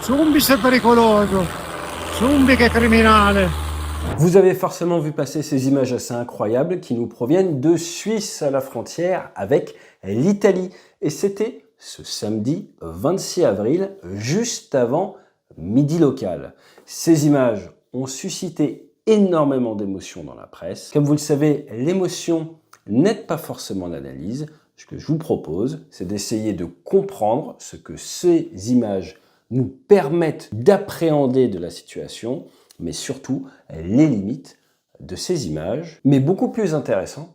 Zumbi c'est pericoloso. Zumbi che criminale. Vous avez forcément vu passer ces images assez incroyables qui nous proviennent de Suisse à la frontière avec l'Italie. Et c'était ce samedi 26 avril, juste avant midi local. Ces images ont suscité énormément d'émotions dans la presse. Comme vous le savez, l'émotion n'aide pas forcément l'analyse. Ce que je vous propose, c'est d'essayer de comprendre ce que ces images nous permettent d'appréhender de la situation, mais surtout les limites de ces images. Mais beaucoup plus intéressant,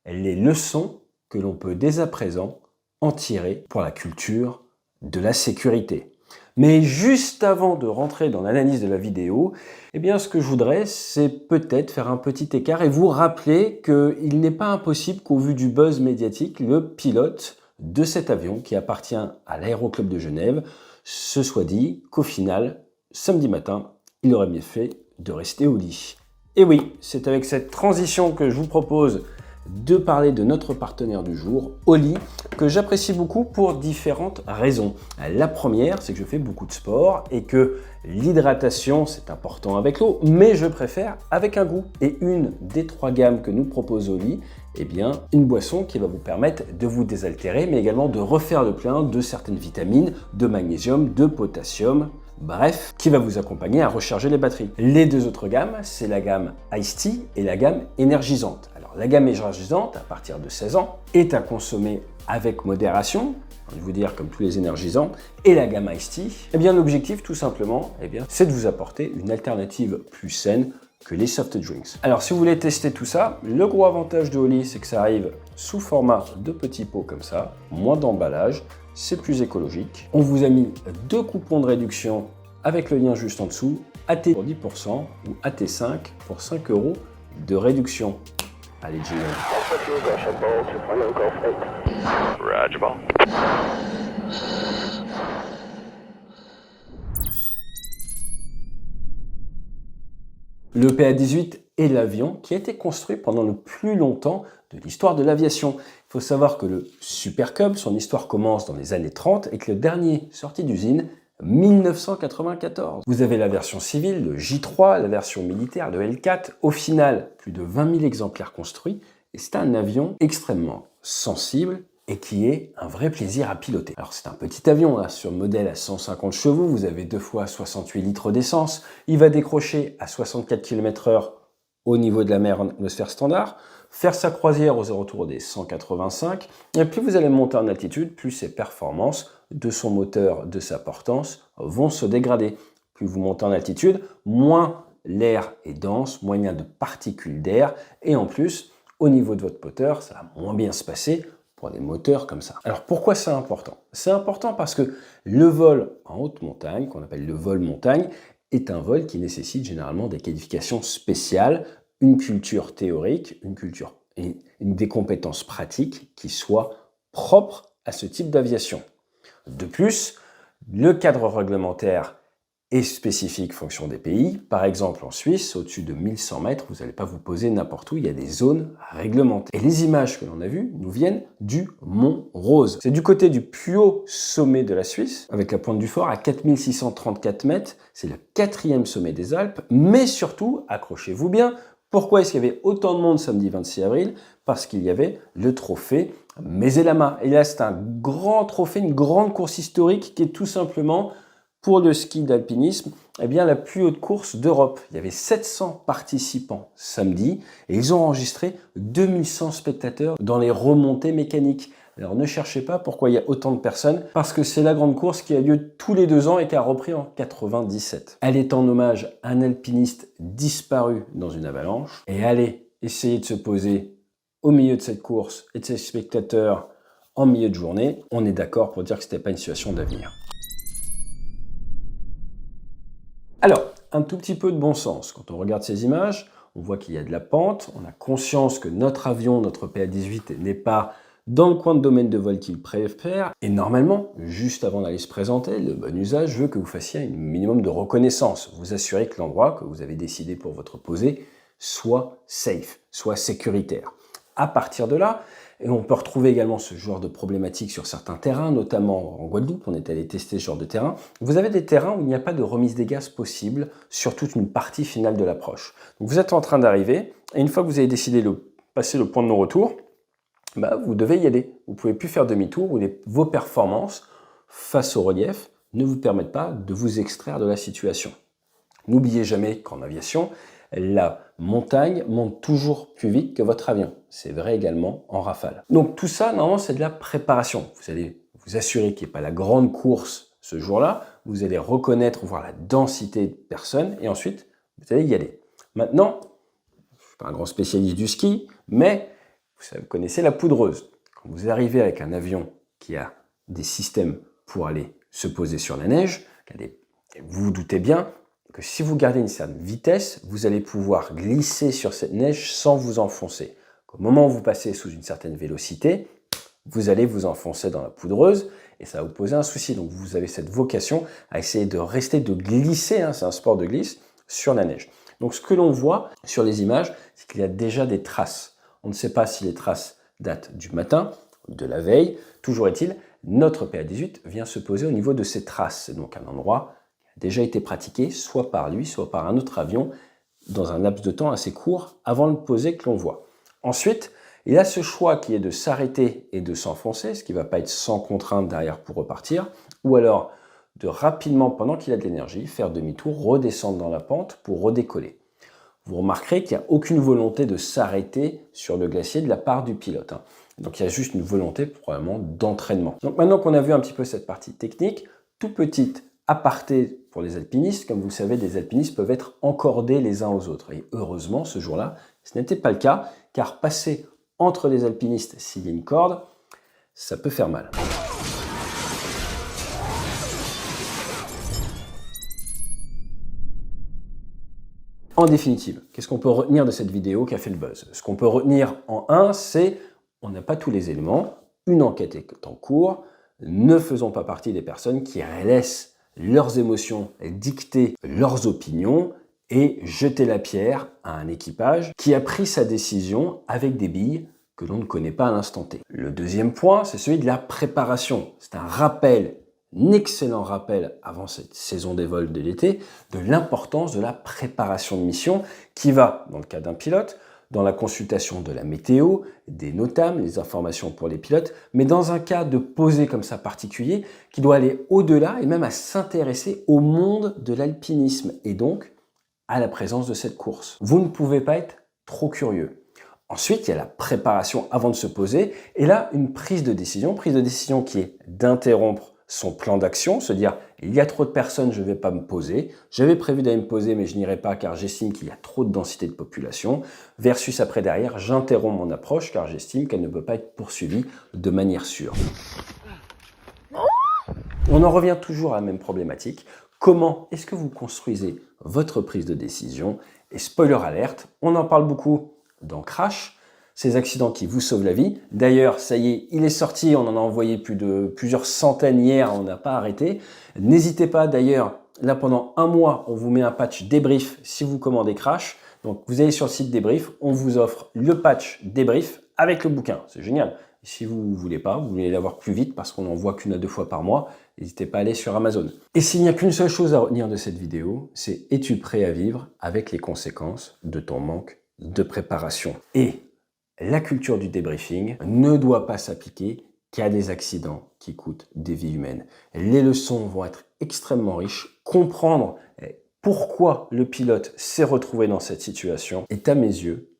les leçons que l'on peut dès à présent en tirer pour la culture de la sécurité. Mais juste avant de rentrer dans l'analyse de la vidéo, eh bien ce que je voudrais, c'est peut-être faire un petit écart et vous rappeler qu'il n'est pas impossible qu'au vu du buzz médiatique, le pilote de cet avion qui appartient à l'Aéroclub de Genève se soit dit qu'au final, samedi matin, il aurait mieux fait de rester au lit. Et oui, c'est avec cette transition que je vous propose de parler de notre partenaire du jour, Oli, que j'apprécie beaucoup pour différentes raisons. La première, c'est que je fais beaucoup de sport et que l'hydratation, c'est important avec l'eau, mais je préfère avec un goût. Et une des 3 gammes que nous propose Oli, eh bien, une boisson qui va vous permettre de vous désaltérer, mais également de refaire le plein de certaines vitamines, de magnésium, de potassium, bref, qui va vous accompagner à recharger les batteries. Les 2 autres gammes, c'est la gamme Ice Tea et la gamme énergisante. Alors, la gamme énergisante, à partir de 16 ans, est à consommer avec modération, je vais vous dire comme tous les énergisants, et la gamme Ice Tea, eh bien l'objectif tout simplement, c'est de vous apporter une alternative plus saine que les soft drinks. Alors si vous voulez tester tout ça, le gros avantage de Oli, c'est que ça arrive sous format de petits pots comme ça, moins d'emballage, c'est plus écologique. On vous a mis 2 coupons de réduction avec le lien juste en dessous, AT pour 10% ou AT5 pour 5 € de réduction. Allez, jingle. Roger ball. Le PA-18 est l'avion qui a été construit pendant le plus longtemps de l'histoire de l'aviation. Il faut savoir que le Super Cub, son histoire commence dans les années 30 et que le dernier sorti d'usine, 1994. Vous avez la version civile, le J3, la version militaire, le L4. Au final, plus de 20 000 exemplaires construits. Et c'est un avion extrêmement sensible et qui est un vrai plaisir à piloter. Alors c'est un petit avion, là, sur modèle à 150 chevaux, vous avez 2 fois 68 litres d'essence. Il va décrocher à 64 km/h au niveau de la mer en atmosphère standard, faire sa croisière aux alentours des 185, et plus vous allez monter en altitude, plus ses performances de son moteur, de sa portance, vont se dégrader. Plus vous montez en altitude, moins l'air est dense, moins il y a de particules d'air, et en plus, au niveau de votre moteur, ça va moins bien se passer pour des moteurs comme ça. Alors pourquoi c'est important? C'est important parce que le vol en haute montagne, qu'on appelle le vol montagne, est un vol qui nécessite généralement des qualifications spéciales, une culture théorique, des compétences pratiques qui soient propres à ce type d'aviation. De plus, le cadre réglementaire est spécifique fonction des pays. Par exemple, en Suisse, au-dessus de 1100 mètres, vous n'allez pas vous poser n'importe où, il y a des zones réglementées. Et les images que l'on a vues nous viennent du Mont Rose. C'est du côté du plus haut sommet de la Suisse, avec la pointe du Fort à 4634 mètres. C'est le 4e sommet des Alpes, mais surtout, accrochez-vous bien, pourquoi est-ce qu'il y avait autant de monde samedi 26 avril? Parce qu'il y avait le trophée Meselama. Et là, c'est un grand trophée, une grande course historique qui est tout simplement, pour le ski d'alpinisme, eh bien, la plus haute course d'Europe. Il y avait 700 participants samedi et ils ont enregistré 2100 spectateurs dans les remontées mécaniques. Alors ne cherchez pas pourquoi il y a autant de personnes, parce que c'est la grande course qui a lieu tous les 2 ans et qui a repris en 97. Elle est en hommage à un alpiniste disparu dans une avalanche. Et allez essayer de se poser au milieu de cette course et de ces spectateurs en milieu de journée. On est d'accord pour dire que ce n'était pas une situation d'avenir. Alors, un tout petit peu de bon sens. Quand on regarde ces images, on voit qu'il y a de la pente, on a conscience que notre avion, notre PA-18, n'est pas dans le coin de domaine de vol qu'il préfère. Et normalement, juste avant d'aller se présenter, le bon usage veut que vous fassiez un minimum de reconnaissance. Vous assurez que l'endroit que vous avez décidé pour votre posée soit safe, soit sécuritaire. À partir de là, Et on peut retrouver également ce genre de problématique sur certains terrains, notamment en Guadeloupe, on est allé tester ce genre de terrain. Vous avez des terrains où il n'y a pas de remise des gaz possible sur toute une partie finale de l'approche. Donc vous êtes en train d'arriver, et une fois que vous avez décidé de passer le point de non-retour, vous devez y aller. Vous ne pouvez plus faire demi-tour, ou vos performances face au relief ne vous permettent pas de vous extraire de la situation. N'oubliez jamais qu'en aviation, la montagne monte toujours plus vite que votre avion. C'est vrai également en rafale. Donc tout ça, normalement, c'est de la préparation. Vous allez vous assurer qu'il n'y ait pas la grande course ce jour-là. Vous allez reconnaître, voir la densité de personnes et ensuite, vous allez y aller. Maintenant, je ne suis pas un grand spécialiste du ski, mais vous connaissez la poudreuse. Quand vous arrivez avec un avion qui a des systèmes pour aller se poser sur la neige, vous vous doutez bien que si vous gardez une certaine vitesse, vous allez pouvoir glisser sur cette neige sans vous enfoncer. Au moment où vous passez sous une certaine vélocité, vous allez vous enfoncer dans la poudreuse et ça va vous poser un souci. Donc vous avez cette vocation à essayer de glisser, c'est un sport de glisse, sur la neige. Donc ce que l'on voit sur les images, c'est qu'il y a déjà des traces. On ne sait pas si les traces datent du matin, de la veille. Toujours est-il, notre PA-18 vient se poser au niveau de ces traces. C'est donc un endroit qui a déjà été pratiqué, soit par lui, soit par un autre avion, dans un laps de temps assez court, avant de poser que l'on voit. Ensuite, il a ce choix qui est de s'arrêter et de s'enfoncer, ce qui ne va pas être sans contrainte derrière pour repartir, ou alors de rapidement, pendant qu'il a de l'énergie, faire demi-tour, redescendre dans la pente pour redécoller. Vous remarquerez qu'il n'y a aucune volonté de s'arrêter sur le glacier de la part du pilote. Donc il y a juste une volonté probablement d'entraînement. Donc maintenant qu'on a vu un petit peu cette partie technique, tout petite aparté pour les alpinistes, comme vous le savez, les alpinistes peuvent être encordés les uns aux autres. Et heureusement, ce jour-là, ce n'était pas le cas, car passer entre les alpinistes s'il y a une corde, ça peut faire mal. En définitive, qu'est-ce qu'on peut retenir de cette vidéo qui a fait le buzz? Ce qu'on peut retenir en un, c'est on n'a pas tous les éléments, une enquête est en cours, ne faisons pas partie des personnes qui laissent leurs émotions dicter leurs opinions et jeter la pierre à un équipage qui a pris sa décision avec des billes que l'on ne connaît pas à l'instant T. Le deuxième point, c'est celui de la préparation. C'est un excellent rappel avant cette saison des vols de l'été, de l'importance de la préparation de mission qui va, dans le cas d'un pilote, dans la consultation de la météo, des NOTAM, les informations pour les pilotes, mais dans un cas de posé comme ça particulier, qui doit aller au-delà et même à s'intéresser au monde de l'alpinisme et donc à la présence de cette course. Vous ne pouvez pas être trop curieux. Ensuite, il y a la préparation avant de se poser et là, une prise de décision qui est d'interrompre son plan d'action, se dire il y a trop de personnes, je ne vais pas me poser, j'avais prévu d'aller me poser mais je n'irai pas car j'estime qu'il y a trop de densité de population, versus après derrière, j'interromps mon approche car j'estime qu'elle ne peut pas être poursuivie de manière sûre. On en revient toujours à la même problématique, comment est-ce que vous construisez votre prise de décision? Et spoiler alerte, on en parle beaucoup dans Crash, ces accidents qui vous sauvent la vie. D'ailleurs, ça y est, il est sorti, on en a envoyé plusieurs centaines hier, on n'a pas arrêté. N'hésitez pas d'ailleurs, là pendant un mois, on vous met un patch débrief si vous commandez Crash. Donc vous allez sur le site débrief, on vous offre le patch débrief avec le bouquin, c'est génial. Et si vous ne voulez pas, vous voulez l'avoir plus vite parce qu'on n'en voit qu'une à 2 fois par mois, n'hésitez pas à aller sur Amazon. Et s'il n'y a qu'une seule chose à retenir de cette vidéo, c'est es-tu prêt à vivre avec les conséquences de ton manque de préparation? Et la culture du débriefing ne doit pas s'appliquer qu'à des accidents qui coûtent des vies humaines. Les leçons vont être extrêmement riches. Comprendre pourquoi le pilote s'est retrouvé dans cette situation est à mes yeux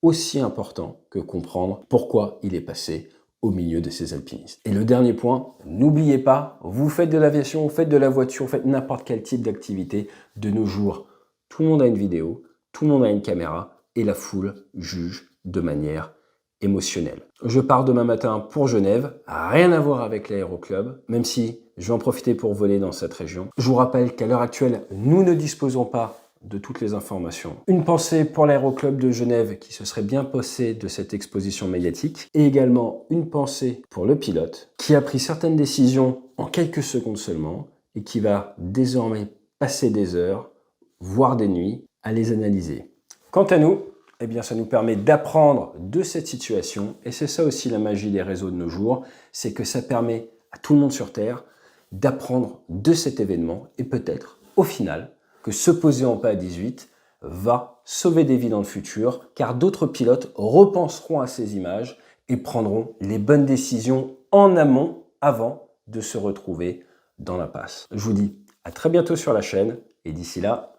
aussi important que comprendre pourquoi il est passé au milieu de ces alpinistes. Et le dernier point, n'oubliez pas, vous faites de l'aviation, vous faites de la voiture, vous faites n'importe quel type d'activité. De nos jours, tout le monde a une vidéo, tout le monde a une caméra et la foule juge de manière émotionnelle. Je pars demain matin pour Genève, rien à voir avec l'aéroclub, même si je vais en profiter pour voler dans cette région. Je vous rappelle qu'à l'heure actuelle, nous ne disposons pas de toutes les informations. Une pensée pour l'aéroclub de Genève qui se serait bien passé de cette exposition médiatique et également une pensée pour le pilote qui a pris certaines décisions en quelques secondes seulement et qui va désormais passer des heures, voire des nuits, à les analyser. Quant à nous, eh bien, ça nous permet d'apprendre de cette situation. Et c'est ça aussi la magie des réseaux de nos jours, c'est que ça permet à tout le monde sur Terre d'apprendre de cet événement et peut-être, au final, que se poser en PA-18 va sauver des vies dans le futur, car d'autres pilotes repenseront à ces images et prendront les bonnes décisions en amont avant de se retrouver dans l'impasse. Je vous dis à très bientôt sur la chaîne et d'ici là,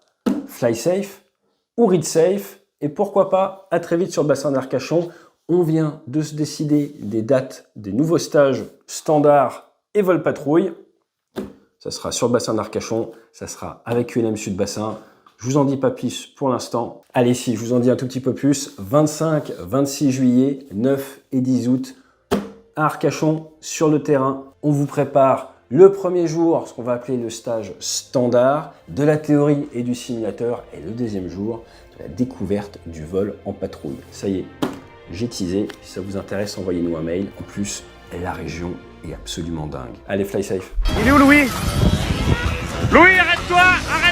fly safe ou read safe et pourquoi pas à très vite sur le bassin d'Arcachon. On vient de se décider des dates des nouveaux stages standard et vol patrouille. Ça sera sur le bassin d'Arcachon, ça sera avec ULM Sud Bassin. Je vous en dis pas plus pour l'instant. Allez, si, je vous en dis un tout petit peu plus. 25, 26 juillet, 9 et 10 août, à Arcachon, sur le terrain. On vous prépare le premier jour, ce qu'on va appeler le stage standard, de la théorie et du simulateur, et le deuxième jour, de la découverte du vol en patrouille. Ça y est, j'ai teasé. Si ça vous intéresse, envoyez-nous un mail. En plus, la région est absolument dingue. Allez, fly safe. Il est où, Louis? Louis, arrête-toi! Arrête!